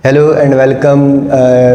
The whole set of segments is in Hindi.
Hello and welcome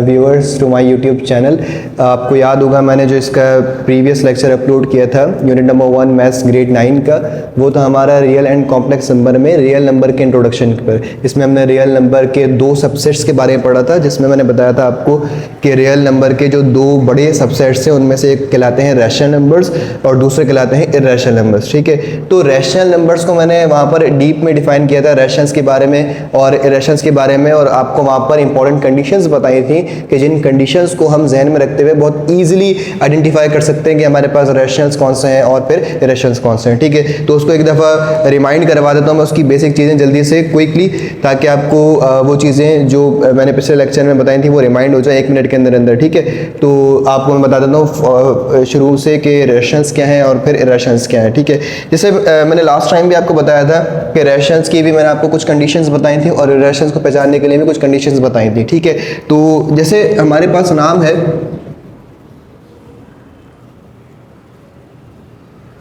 viewers to my YouTube channel. आपको याद होगा मैंने जो इसका प्रीवियस लेक्चर अपलोड किया था यूनिट नंबर 1 मैथ्स ग्रेड 9 का, वो था हमारा रियल एंड कॉम्प्लेक्स नंबर में रियल नंबर के इंट्रोडक्शन पर। इसमें हमने रियल नंबर के दो सबसेट्स के बारे में पढ़ा था, जिसमें मैंने बताया था आपको कि रियल नंबर के जो दो बड़े सबसेट्स हैं उनमें से एक कहलाते हैं रैशनल नंबर्स और दूसरे कहलाते हैं इर्रेशनल नंबर्स। ठीक है, तो रैशनल नंबर्स को मैंने वहाँ पर डीप में डिफाइन किया था, रैशनल्स के बारे में और इर्रेशनल्स के बारे में, और आपको वहाँ पर इंपॉर्टेंट कंडीशंस बताई थी कि जिन कंडीशंस को हम जहन में रखते हुए बहुत इजीली आइडेंटिफाई कर सकते हैं कि हमारे पास रैशनल्स कौन से हैं और फिर इर्रेशनल्स कौन से हैं। ठीक है, तो उसको एक दफ़ा रिमाइंड करवा देता हूँ मैं उसकी बेसिक चीज़ें जल्दी से क्विकली, ताकि आपको वो चीज़ें जो मैंने पिछले लेक्चर में बताई थी वो रिमाइंड हो जाए 1 मिनट के अंदर अंदर। ठीक है, तो आपको मैं बता देता हूँ शुरू से कि रैशनल्स क्या हैं और फिर इर्रेशनल्स क्या हैं। ठीक है, जैसे मैंने लास्ट टाइम भी आपको बताया था कि रैशनल्स की भी मैंने आपको कुछ कंडीशंस बताई थी और इर्रेशनल्स को पहचानने के लिए भी कुछ कंडीशंस बताई थी। ठीक है, तो जैसे हमारे पास नाम है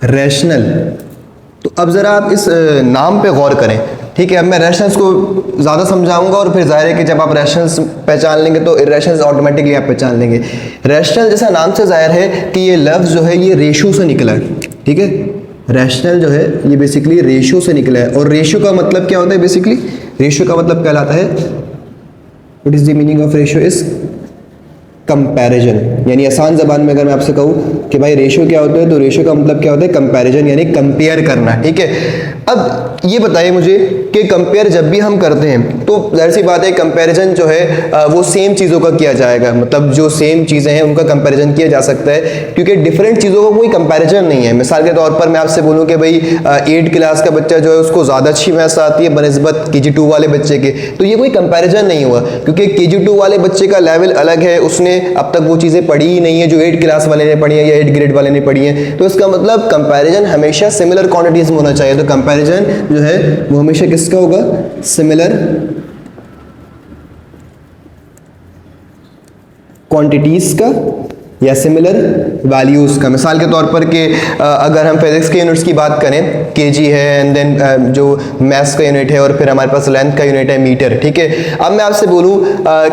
रैशनल, तो अब ज़रा आप इस नाम पे गौर करें। ठीक है, अब मैं रैशनल्स को ज़्यादा समझाऊंगा और फिर जाहिर है कि जब आप रैशनल्स पहचान लेंगे तो इर्रेशनल्स ऑटोमेटिकली आप पहचान लेंगे। रैशनल जैसा नाम से जाहिर है कि ये लफ्ज़ जो है ये रेशो से निकला है। ठीक है, रैशनल जो है ये बेसिकली रेशो से निकला है, और रेशो का मतलब क्या होता है? बेसिकली रेशो का मतलब कहलाता है, what is the meaning of ratio is comparison. यानी आसान ज़बान में अगर मैं आपसे कहूँ कि भाई रेशो क्या होता है, तो रेशो का मतलब क्या होता है? कंपैरिजन, यानी कंपेयर करना। ठीक है, अब ये बताइए मुझे कि कंपेयर जब भी हम करते हैं तो जाहिर सी बात है कंपैरिजन जो है वो सेम चीज़ों का किया जाएगा, मतलब जो सेम चीज़ें हैं उनका कंपैरिजन किया जा सकता है, क्योंकि डिफरेंट चीज़ों का कोई कंपैरिजन नहीं है। मिसाल के तौर पर मैं आपसे बोलूँ कि भाई 8 क्लास का बच्चा जो है उसको ज़्यादा अच्छी मैथ्स आती है बनस्बत KG2 वाले बच्चे के, तो ये कोई कंपैरिजन नहीं हुआ, क्योंकि KG2 वाले बच्चे का लेवल अलग है, उसने अब तक वो चीज़ें पढ़ी ही नहीं है जो 8 क्लास वाले ने पढ़ी है या 8 ग्रेड वाले ने पढ़ी है। तो इसका मतलब कंपैरिजन हमेशा सिमिलर क्वांटिटीज में होना चाहिए। तो कंपैरिजन जो है वो हमेशा किसका होगा? सिमिलर क्वांटिटीज का या सिमिलर वैल्यूज का। मिसाल के तौर पर कि अगर हम फिजिक्स के यूनिट्स की बात करें, केजी है एंड देन जो मैथ्स का यूनिट है और फिर हमारे पास लेंथ का यूनिट है मीटर। ठीक है, अब मैं आपसे बोलूं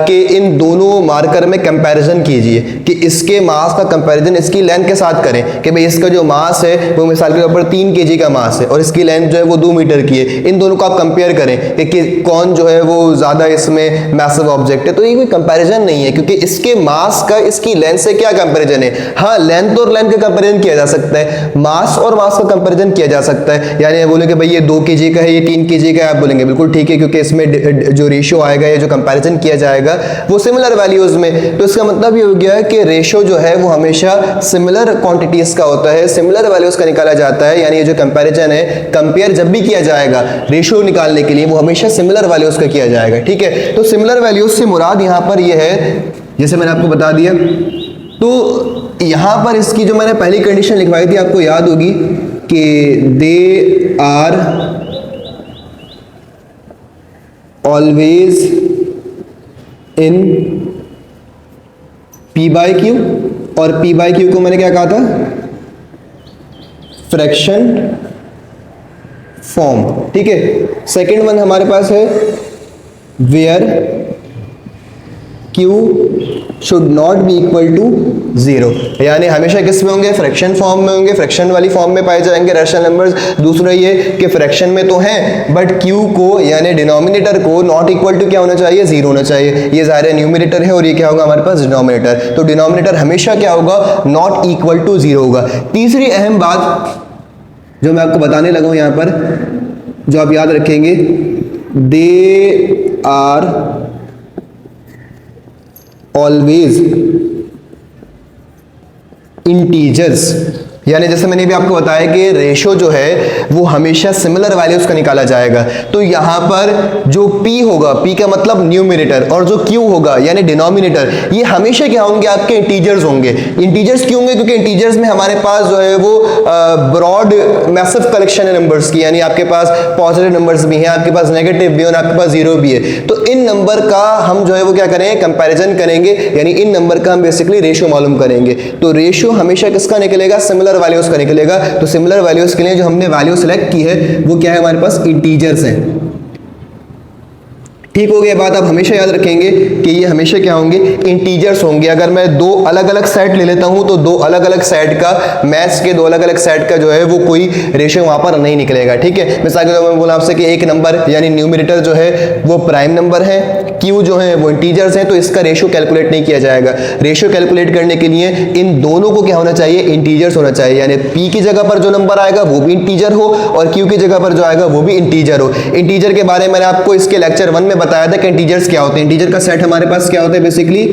कि इन दोनों मार्कर में कंपैरिजन कीजिए कि इसके मास का कंपैरिजन इसकी लेंथ के साथ करें कि भाई इसका जो मास है वो मिसाल के तौर पर 3 kg का मास है और इसकी लेंथ जो है वो 2 मीटर की है। इन दोनों को आप कंपेयर करें कि कौन जो है वो ज़्यादा इसमें मैसिव ऑब्जेक्ट है, तो ये कोई कंपैरिजन नहीं है, क्योंकि इसके मास का इसकी लेंथ से क्या कंपैरिजन है? हाँ, लेंथ और लेंथ का कंपैरिजन किया जा सकता है, मास और मास का कंपैरिजन किया जा सकता है। यानी बोले कि भाई ये 2 kg का है, ये 3 kg का है, आप बोलेंगे बिल्कुल ठीक है, क्योंकि इसमें जो रेशियो आएगा या जो कंपैरिजन किया जाएगा वो सिमिलर वैल्यूज में। तो इसका मतलब ये हो गया कि रेशियो जो है वो हमेशा सिमिलर क्वांटिटीज का होता है, सिमिलर वैल्यूज का निकाला जाता है। यानी ये जो कंपैरिजन है, कंपेयर जब भी किया जाएगा रेशियो निकालने के लिए, वो हमेशा सिमिलर वैल्यूज का किया जाएगा। ठीक है, तो सिमिलर वैल्यूज से मुराद यहां पर ये है, जैसे मैंने आपको बता दिया, तो यहां पर इसकी जो मैंने पहली कंडीशन लिखवाई थी आपको याद होगी कि दे आर ऑलवेज इन P/Q, और P/Q को मैंने क्या कहा था? Fraction form. ठीक है, सेकंड वन हमारे पास है where Q should not be equal to 0, यानी हमेशा किस में होंगे? फ्रैक्शन फॉर्म में होंगे, फ्रैक्शन वाली फॉर्म में पाए जाएंगे रैशनल नंबर्स। दूसरा ये कि फ्रैक्शन में तो हैं बट Q को यानी डिनोमिनेटर को नॉट इक्वल टू क्या होना चाहिए? 0 होना चाहिए। ये ज़ाहिर है न्यूमरेटर है और ये क्या होगा हमारे पास? डिनोमिनेटर। तो डिनोमिनेटर हमेशा क्या होगा? नॉट इक्वल टू 0 होगा। तीसरी अहम बात जो मैं आपको बताने लगा हूं यहां पर, जो आप याद रखेंगे, दे आर ऑलवेज इंटीजर्स। यानी जैसे मैंने भी आपको बताया कि रेशो जो है वो हमेशा सिमिलर वैल्यूज का निकाला जाएगा। तो यहां पर जो P होगा, P का मतलब न्यूमरेटर, और जो Q होगा यानी डिनोमिनेटर, ये हमेशा क्या होंगे? आपके इंटीजर्स होंगे। इंटीजर्स क्यों होंगे? क्योंकि इंटीजर्स में हमारे पास जो है वो ब्रॉड मैसिव कलेक्शन है नंबर्स की, यानी आपके पास पॉजिटिव नंबर्स भी हैं, आपके पास नेगेटिव भी है और आपके पास जीरो भी है। तो इन नंबर का हम जो है वो क्या करेंगे? कंपैरिजन करेंगे, यानी इन नंबर का हम बेसिकली रेशियो मालूम करेंगे। तो रेशियो हमेशा किसका निकलेगा? सिमिलर वैल्यूज का निकलेगा। तो सिमिलर वैल्यूज के लिए जो हमने वैल्यू सेलेक्ट की है वो क्या है? हमारे पास इंटीजर्स हैं। ठीक हो गया बात। आप हमेशा याद रखेंगे कि ये हमेशा क्या होंगे, इंटीजर्स होंगे। अगर मैं दो अलग अलग सेट ले लेता हूं तो दो अलग अलग सेट का, मैथ्स के दो अलग अलग सेट का जो है वो कोई रेशियो वहां पर नहीं निकलेगा। ठीक है, मिसाल के तौर पर बोला आपसे कि एक नंबर यानी न्यूमरेटर जो है वो प्राइम नंबर है, क्यू जो है वो इंटीजर्स हैं, तो इसका रेशियो कैलकुलेट नहीं किया जाएगा। रेशियो कैलकुलेट करने के लिए इन दोनों को क्या होना चाहिए, इंटीजर्स होना चाहिए। यानी पी की जगह पर जो नंबर आएगा वो भी इंटीजर हो और क्यू की जगह पर जो आएगा वो भी इंटीजर हो। इंटीजर के बारे में मैंने आपको इसके लेक्चर 1 में बताया था कि इंटीजर्स क्या होते हैं। इंटीजर का सेट हमारे पास क्या होता है बेसिकली,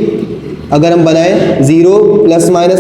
अगर हम बनाएं 0 +-1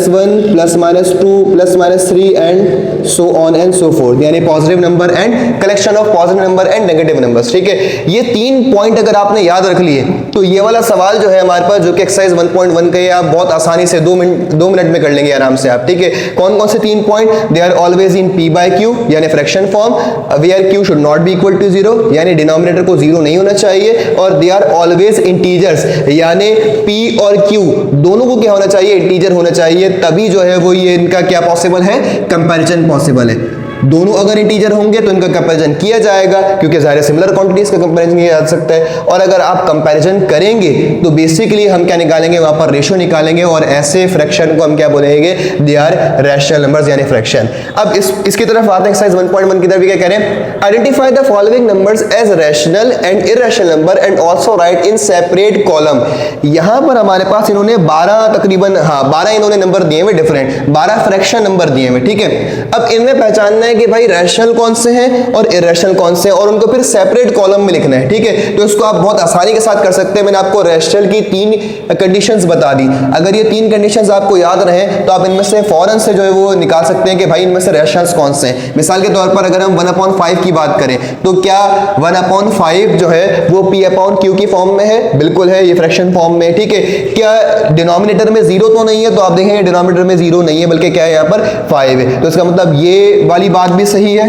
+-2 +-3 and so on and so forth, यानी positive number and collection of positive number and negative numbers. ठीक है, ये 3 पॉइंट अगर आपने याद रख लिए तो ये वाला सवाल जो है हमारे पास, जो कि एक्सरसाइज 1.1 का है, आप बहुत आसानी से 2 मिनट में कर लेंगे आराम से आप। ठीक है, कौन कौन से 3 point, they are always in p/q यानी fraction form, where q should not be equal to 0 यानी डिनोमिनेटर को 0 नहीं होना चाहिए, और दे आर ऑलवेज इंटीजर्स यानी p और q दोनों को क्या होना चाहिए, इंटीजर होना चाहिए, तभी जो है वो ये इनका क्या पॉसिबल है, कंपैरिजन पॉसिबल है। दोनों अगर इंटीजर होंगे तो इनका कंपैरिजन किया जाएगा, क्योंकि ज़ाहिर सिमिलर क्वांटिटीज का कंपैरिजन किया जा सकता है। और अगर आप कंपैरिजन करेंगे तो बेसिकली हम क्या निकालेंगे, वहां पर रेशियो निकालेंगे, और ऐसे फ्रैक्शन को हम क्या बोलेंगे, दे आर रैशनल नंबर्स यानी फ्रैक्शन। अब इसकी तरफ आते हैं, एक्सरसाइज 1.1 की तरफ क्या कह रहे हैं, identify the following numbers as rational and irrational number and also write in separate column. यहां पर हमारे पास इन्होंने 12 तकरीबन 12 इन्होंने नंबर दिए हुए डिफरेंट, 12 फ्रैक्शन नंबर दिए हुए। ठीक है, अब इनमें पहचानना है कि भाई रैशनल कौन से हैं और इरैशनल कौन से हैं, और उनको फिर सेपरेट कॉलम में लिखना है। ठीक है, तो इसको आप बहुत आसानी के साथ कर सकते हैं। मैंने आपको रैशनल की 3 कंडीशंस बता दी। अगर ये 3 कंडीशंस आपको याद रहे तो आप इनमें से फौरन से जो है वो निकाल सकते हैं कि भाई इनमें से रैशनल्स कौन से हैं। मिसाल के तौर पर अगर हम 1/5 की बात करें तो क्या 1/5 जो है वो p/q की फॉर्म में है, बिल्कुल है, ये फ्रैक्शन फॉर्म में। ठीक है, क्या डिनोमिनेटर में 0 तो नहीं है, तो आप देखेंगे डिनोमिनेटर में 0 नहीं है, बल्कि क्या है यहाँ पर 5 है। तो इसका मतलब ये वाली बात भी सही है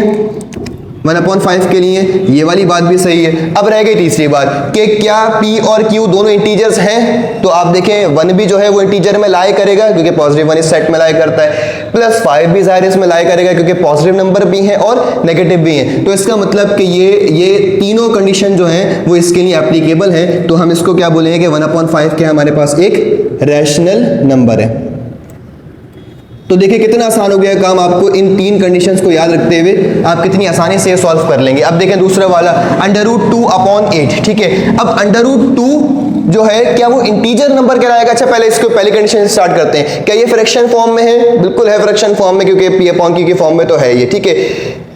1/5 के लिए, ये वाली बात भी सही है। अब रह गई तीसरी बात कि क्या p और q दोनों इंटीजर्स हैं, तो आप देखें 1 भी जो है वो इंटीजर में लाई करेगा क्योंकि पॉजिटिव 1 इस सेट में लाई करता है, +5 भी जाहिर इसमें लाई करेगा क्योंकि पॉजिटिव नंबर भी हैं और नेगेटिव भी हैं। तो इसका मतलब कि ये तीनों कंडीशन जो हैं वो इसके लिए एप्लीकेबल हैं। तो हम इसको क्या बोलेंगे कि 1/5 के हमारे पास एक रैशनल नंबर है। तो देखिए कितना आसान हो गया काम, आपको इन 3 कंडीशंस को याद रखते हुए आप कितनी आसानी से सॉल्व कर लेंगे। अब देखें दूसरा वाला √2/8। ठीक है, अब √2 जो है क्या वो इंटीजर नंबर कहलाएगा। अच्छा पहले इसको पहली कंडीशन से स्टार्ट करते हैं, क्या ये फ्रैक्शन फॉर्म में है, बिल्कुल है फ्रैक्शन फॉर्म में क्योंकि p/q की फॉर्म में तो है ये। ठीक है,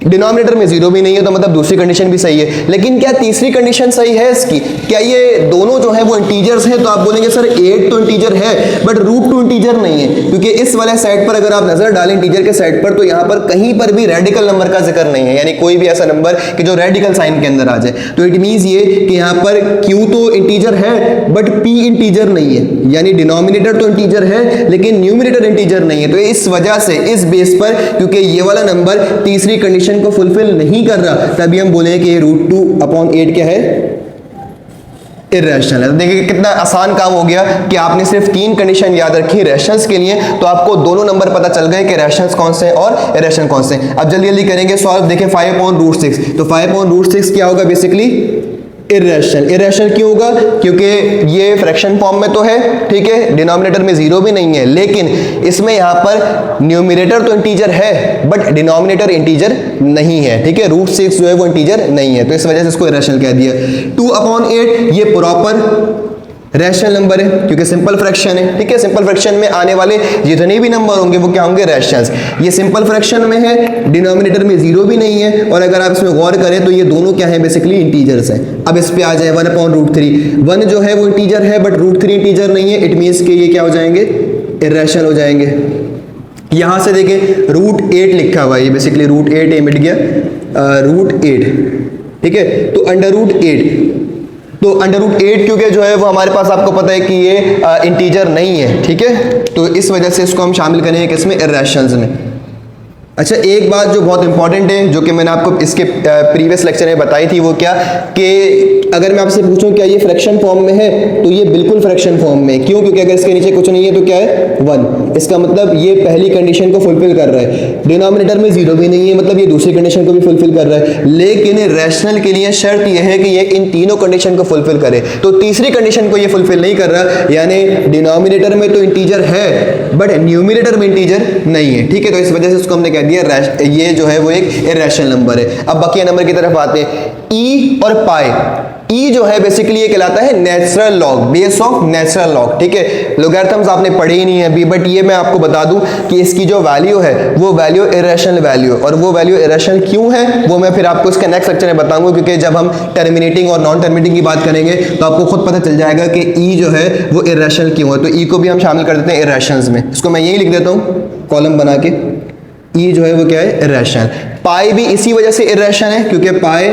डिनोमिनेटर में 0 भी नहीं है, तो मतलब दूसरी कंडीशन भी सही है। लेकिन क्या तीसरी कंडीशन सही है इसकी, क्या ये दोनों जो है वो इंटीजर्स हैं, तो आप बोलेंगे सर 8 तो इंटीजर है बट √2 इंटीजर नहीं है, क्योंकि इस वाले सेट पर अगर आप नजर डालें इंटीजर के सेट पर तो यहाँ पर कहीं पर भी रेडिकल नंबर का जिक्र नहीं है, यानी कोई भी ऐसा नंबर कि जो रेडिकल साइन के अंदर आ जाए। तो इट मींस ये कि यहाँ पर q तो इंटीजर है बट p इंटीजर नहीं है, यानी डिनोमिनेटर तो इंटीजर है लेकिन न्यूमरेटर इंटीजर नहीं है। तो इस वजह से इस बेस पर, क्योंकि ये वाला नंबर तीसरी कंडीशन को फुलफिल नहीं कर रहा, तभी हम बोले कि √2/8 क्या है, इरैशनल है। तो देखिए कितना आसान काम हो गया कि आपने सिर्फ 3 कंडीशन याद रखी रैशनल्स के लिए, तो आपको दोनों नंबर पता चल गए कि रैशनल्स कौन से हैं और इरैशनल कौन से हैं। अब जल्दी जल्दी करेंगे सॉल्व। देखिए 5/√6, तो 5/√6 क्या होगा बेसिकली, इरैशनल। इरैशनल क्यों होगा, क्योंकि ये फ्रैक्शन फॉर्म में तो है, ठीक है, डिनोमिनेटर में 0 भी नहीं है, लेकिन इसमें यहाँ पर न्यूमरेटर तो इंटीजर है बट डिनोमिनेटर इंटीजर नहीं है। ठीक है, √6 जो है वो इंटीजर नहीं है, तो इस वजह से इसको इरैशनल कह दिया। 2/8 ये प्रॉपर रैशनल नंबर है क्योंकि सिंपल फ्रैक्शन है। ठीक है, सिंपल फ्रैक्शन में आने वाले जितने भी नंबर होंगे वो क्या होंगे, रैशनल्स। ये सिंपल फ्रैक्शन में है, डिनोमिनेटर में 0 भी नहीं है, और अगर आप इसमें गौर करें तो ये दोनों क्या है, बेसिकली इंटीजर्स हैं। अब इस पे आ जाए 1/√3, 1 जो है वो इंटीजर है बट √3 इंटीजर नहीं है, इट मीन्स कि ये क्या हो जाएंगे, इरैशनल हो जाएंगे। यहां से देखें √8 लिखा हुआ है, ये बेसिकली √8 ये मिट गया, √8। ठीक है, तो √8, तो √8 क्योंकि जो है वो हमारे पास आपको पता है कि ये इंटीजर नहीं है। ठीक है, तो इस वजह से इसको हम शामिल करेंगे किसमें, इरैशनल्स में। अच्छा, एक बात जो बहुत इंपॉर्टेंट है, जो कि मैंने आपको इसके प्रीवियस लेक्चर में बताई थी, वो क्या कि अगर मैं आपसे पूछूं क्या ये फ्रैक्शन फॉर्म में है, तो ये बिल्कुल फ्रैक्शन फॉर्म में है। क्यों? क्योंकि अगर इसके नीचे कुछ नहीं है तो क्या है, 1। इसका मतलब ये पहली कंडीशन को फुलफिल कर रहा है। डिनोमिनेटर में 0 भी नहीं है, मतलब ये दूसरी कंडीशन को भी फुलफिल कर रहा है। लेकिन रैशनल के लिए शर्त यह है कि ये इन तीनों कंडीशन को फुलफिल करे। तो तीसरी कंडीशन को ये फुलफिल नहीं कर रहा, यानी डिनोमिनेटर में तो इंटीजर है बट न्यूमिनेटर में इंटीजर नहीं है। ठीक है, तो इस वजह से उसको हमने कह दिया ये जो है वो एक इरेशनल नंबर है। अब बाकी नंबर की तरफ आते हैं। ई और पाई। ई जो है बेसिकली ये कहलाता है natural log, base of natural log. ठीक है, लोगैरिथम्स आपने पढ़े ही नहीं है अभी, बट ये मैं आपको बता दूं कि इसकी जो वैल्यू है वो वैल्यू इरेशनल वैल्यू, और वो वैल्यू इरेशनल क्यों है वो मैं फिर आपको इसके नेक्स्ट लेक्चर में बताऊंगा, क्योंकि जब हम टर्मिनेटिंग और नॉन टर्मिनेटिंग की बात करेंगे तो आपको खुद पता चल जाएगा कि ई जो है वो इरेशनल क्यों है। तो ई को भी हम शामिल कर देते हैं इरेशनल्स में। इसको मैं यही लिख देता हूँ कॉलम बना के, ई जो है वो क्या है, इरेशनल। पाई भी इसी वजह से इरेशनल है क्योंकि पाई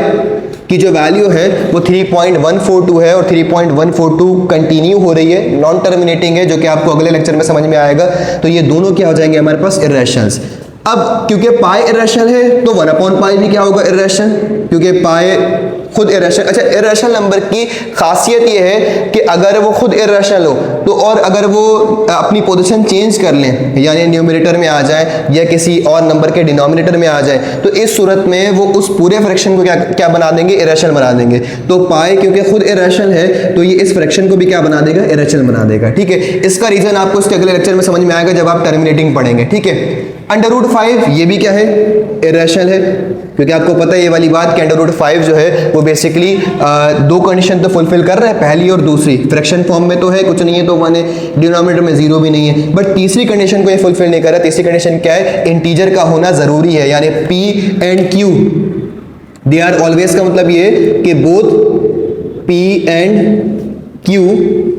की जो वैल्यू है वो 3.142 है, और 3.142 कंटिन्यू हो रही है, नॉन टर्मिनेटिंग है, जो कि आपको अगले लेक्चर में समझ में आएगा। तो ये दोनों क्या हो जाएंगे हमारे पास, इरेशनल्स। अब क्योंकि पाई इरेशनल है तो 1/पाई भी क्या होगा, इरेशनल, क्योंकि पाई खुद इरेशनल। अच्छा, इरेशनल नंबर की खासियत ये है कि अगर वो खुद इरेशनल हो तो, और अगर वो अपनी पोजीशन चेंज कर लें, यानी न्यूमरेटर में आ जाए या किसी और नंबर के डिनोमिनेटर में आ जाए, तो इस सूरत में वो उस पूरे फ्रैक्शन को क्या बना देंगे, इरेशनल बना देंगे। तो पाई क्योंकि खुद इरेशनल है तो ये इस फ्रैक्शन को भी क्या बना देगा, इरेशनल बना देगा। ठीक है, इसका रीजन आपको इसके अगले लेक्चर में समझ में आएगा जब आप टर्मिनेटिंग पढ़ेंगे। ठीक है, √5 ये भी क्या है, इरेशनल है, क्योंकि आपको पता है ये वाली बात कि √5 जो है वो बेसिकली दो कंडीशन तो फुलफिल कर रहा है, पहली और दूसरी। फ्रैक्शन फॉर्म में तो है, कुछ नहीं है तो 1 है, डिनोमिनेटर में 0 भी नहीं है, बट तीसरी कंडीशन को ये फुलफिल नहीं कर रहा। तीसरी कंडीशन क्या है, इंटीजर का होना जरूरी है, यानी P and Q they are always, का मतलब ये कि both P and Q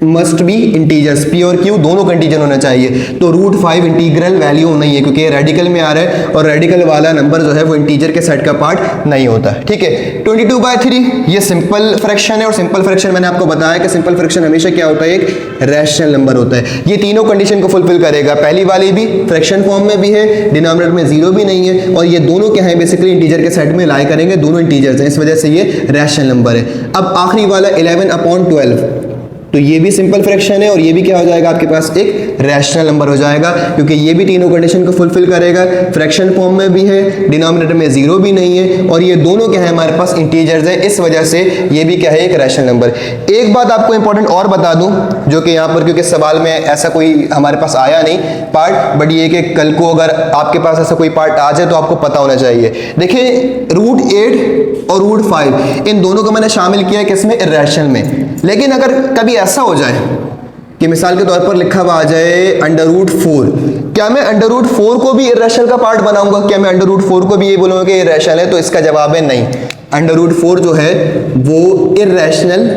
must be integers, P और Q दोनों कंटीजर होना चाहिए। तो √5 इंटीग्रल वैल्यू नहीं है क्योंकि ये रेडिकल में आ रहा है, और रेडिकल वाला नंबर जो है वो इंटीजर के सेट का पार्ट नहीं होता। ठीक है, 22/3 ये सिंपल फ्रैक्शन है, और सिंपल फ्रैक्शन मैंने आपको बताया कि सिंपल फ्रैक्शन हमेशा क्या होता है, एक रैशनल नंबर होता है। ये तीनों कंडीशन को फुलफिल करेगा, पहली वाली भी फ्रैक्शन फॉर्म में भी है, डिनोमिनेटर में 0 भी नहीं है, और ये दोनों क्या है, बेसिकली इंटीजर के सेट में लाई करेंगे, दोनों इंटीजर्स हैं, इस वजह से ये रैशनल नंबर है। अब आखिरी वाला 11/12, तो ये भी सिंपल फ्रैक्शन है, और ये भी क्या हो जाएगा आपके पास, एक रैशनल नंबर हो जाएगा, क्योंकि ये भी तीनों कंडीशन को फुलफिल करेगा, फ्रैक्शन फॉर्म में भी है, डिनोमिनेटर में 0 भी नहीं है, और ये दोनों क्या है हमारे पास, इंटीजर्स हैं, इस वजह से ये भी क्या है, एक रैशनल नंबर। एक बात आपको इंपॉर्टेंट और बता दूं, जो कि यहाँ पर क्योंकि सवाल में ऐसा कोई हमारे पास आया नहीं पार्ट, बट ये कि कल को अगर आपके पास ऐसा कोई पार्ट आ जाए तो आपको पता होना चाहिए। देखिए, √8 और √5 इन दोनों को मैंने शामिल किया है किसमें, इरेशनल में। लेकिन अगर कभी ऐसा हो जाए कि मिसाल के तौर पर लिखा हुआ आ जाए √4, क्या मैं √4 को भी इरेशनल का पार्ट बनाऊंगा? क्या मैं √4 को भी ये बोलूंगा कि इरेशनल है? तो इसका जवाब है नहीं। √4 जो है वो इरेशनल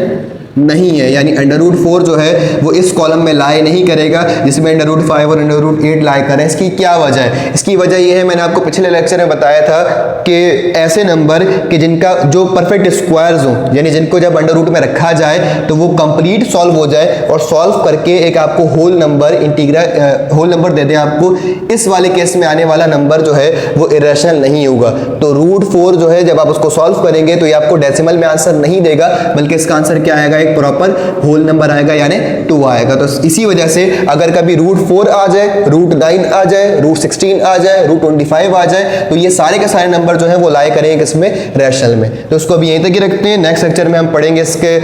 नहीं है, यानी √4 जो है वो इस कॉलम में लाई नहीं करेगा जिसमें √5 और √8 लाई करें। इसकी क्या वजह है? इसकी वजह ये है, मैंने आपको पिछले लेक्चर में बताया था कि ऐसे नंबर कि जिनका जो परफेक्ट स्क्वायर्स हो, यानी जिनको जब √रूट में रखा जाए तो वो कंप्लीट सॉल्व हो जाए, और सॉल्व करके एक आपको होल नंबर दे दें आपको, इस वाले केस में आने वाला नंबर जो है वो इरेशनल नहीं होगा। तो √4 जो है जब आप उसको सॉल्व करेंगे तो ये आपको डेसिमल में आंसर नहीं देगा, बल्कि इसका आंसर क्या आएगा, प्रॉपर होल नंबर आएगा, यानी 2 आएगा। तो इसी वजह से अगर कभी √4 आ जाए, √9 आ जाए, √16 आ जाए, √25 आ जाए, तो ये सारे के सारे नंबर जो हैं वो लाई करेंगे किसमें, रैशनल में। तो उसको अभी यहीं तक ही रखते हैं। नेक्स्ट लेक्चर में हम पढ़ेंगे इसके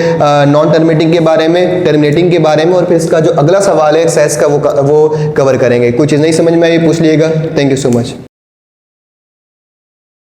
नॉन टर्मिनेटिंग के बारे में, टर्मिनेटिंग के बारे में, और फिर इसका जो अगला सवाल है एक्सरसाइज का वो कवर करेंगे। कोई चीज़ नहीं समझ में आई पूछ लीजिएगा। Thank you so much.